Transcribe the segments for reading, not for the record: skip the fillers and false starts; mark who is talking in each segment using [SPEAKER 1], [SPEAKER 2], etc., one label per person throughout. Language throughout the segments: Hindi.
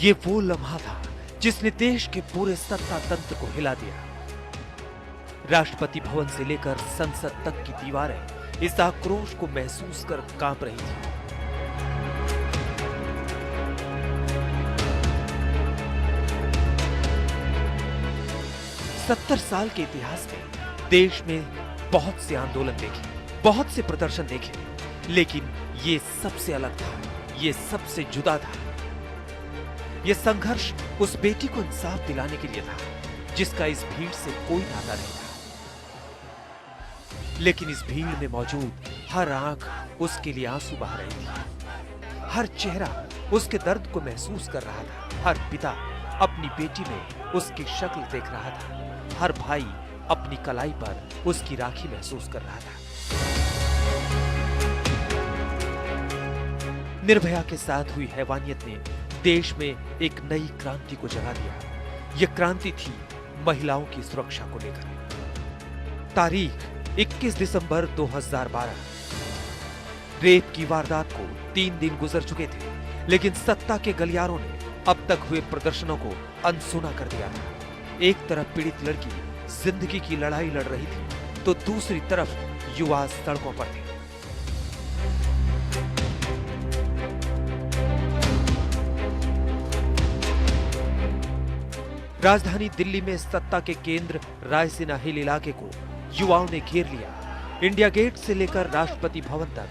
[SPEAKER 1] ये वो लम्हा था जिसने देश के पूरे सत्ता तंत्र को हिला दिया। राष्ट्रपति भवन से लेकर संसद तक की दीवारें इस आक्रोश को महसूस कर कांप रही थी। सत्तर साल के इतिहास में देश में बहुत से आंदोलन देखे, बहुत से प्रदर्शन देखे, लेकिन ये सबसे अलग था, ये सबसे जुदा था। ये संघर्ष उस बेटी को इंसाफ दिलाने के लिए था जिसका इस भीड़ से कोई नाता नहीं था। लेकिन इस भीड़ में मौजूद हर आंख उसके लिए आंसू बहा रही थी। हर चेहरा उसके दर्द को महसूस कर रहा था। हर पिता अपनी बेटी में उसकी शक्ल देख रहा था। हर भाई अपनी कलाई पर उसकी राखी महसूस कर रहा था। निर्भया के साथ हुई हैवानियत ने देश में एक नई क्रांति को जगा दिया। यह क्रांति थी महिलाओं की सुरक्षा को लेकर। तारीख 21 दिसंबर 2012। रेप की वारदात को 3 दिन गुजर चुके थे, लेकिन सत्ता के गलियारों ने अब तक हुए प्रदर्शनों को अनसुना कर दिया था। एक तरफ पीड़ित लड़की जिंदगी की लड़ाई लड़ रही थी, तो दूसरी तरफ युवा सड़कों पर थे। राजधानी दिल्ली में सत्ता के केंद्र रायसीना हिल इलाके को युवाओं ने घेर लिया। इंडिया गेट से लेकर राष्ट्रपति भवन तक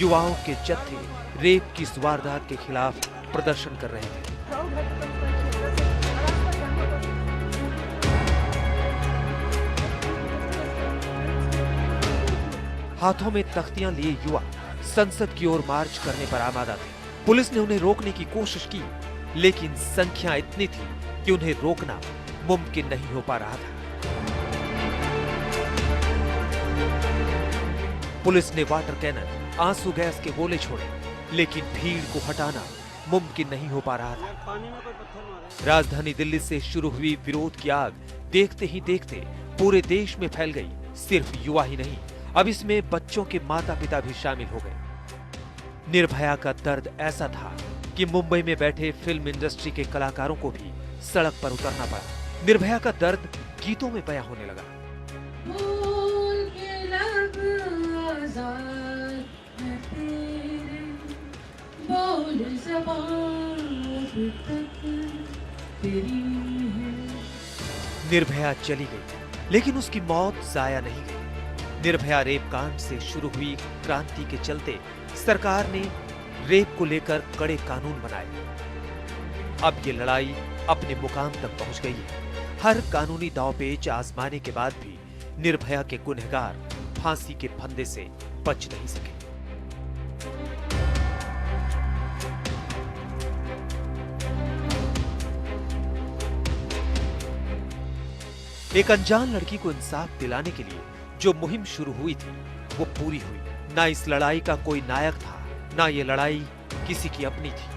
[SPEAKER 1] युवाओं के जत्थे रेप की इस वारदात के खिलाफ प्रदर्शन कर रहे थे। हाथों में तख्तियां लिए युवा संसद की ओर मार्च करने पर आमादा थे। पुलिस ने उन्हें रोकने की कोशिश की, लेकिन संख्या इतनी थी कि उन्हें रोकना मुमकिन नहीं हो पा रहा था। पुलिस ने वाटर कैनन, आंसू गैस के गोले छोड़े, लेकिन भीड़ को हटाना मुमकिन नहीं हो पा रहा था। राजधानी दिल्ली से शुरू हुई विरोध की आग देखते ही देखते पूरे देश में फैल गई। सिर्फ युवा ही नहीं, अब इसमें बच्चों के माता पिता भी शामिल हो गए। निर्भया का दर्द ऐसा था कि मुंबई में बैठे फिल्म इंडस्ट्री के कलाकारों को भी सड़क पर उतरना पड़ा। निर्भया का दर्द गीतों में बयां होने लगा।
[SPEAKER 2] बोल के लब आज़ाद है तेरे, बोल ज़बान अब तक तेरी है।
[SPEAKER 1] निर्भया चली गई, लेकिन उसकी मौत जाया नहीं गई। निर्भया रेप कांड से शुरू हुई क्रांति के चलते सरकार ने रेप को लेकर कड़े कानून बनाए। अब ये लड़ाई अपने मुकाम तक पहुंच गई है। हर कानूनी दांवपेच आजमाने के बाद भी निर्भया के गुनहगार फांसी के फंदे से बच नहीं सके। एक अनजान लड़की को इंसाफ दिलाने के लिए जो मुहिम शुरू हुई थी, वो पूरी हुई। ना इस लड़ाई का कोई नायक था, ना ये लड़ाई किसी की अपनी थी,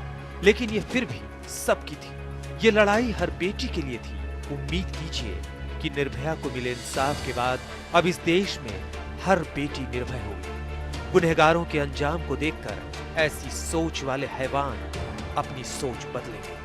[SPEAKER 1] लेकिन ये फिर भी सबकी थी। ये लड़ाई हर बेटी के लिए थी। उम्मीद कीजिए कि निर्भया को मिले इंसाफ के बाद अब इस देश में हर बेटी निर्भय होगी। गुनहगारों के अंजाम को देखकर ऐसी सोच वाले हैवान अपनी सोच बदलेंगे।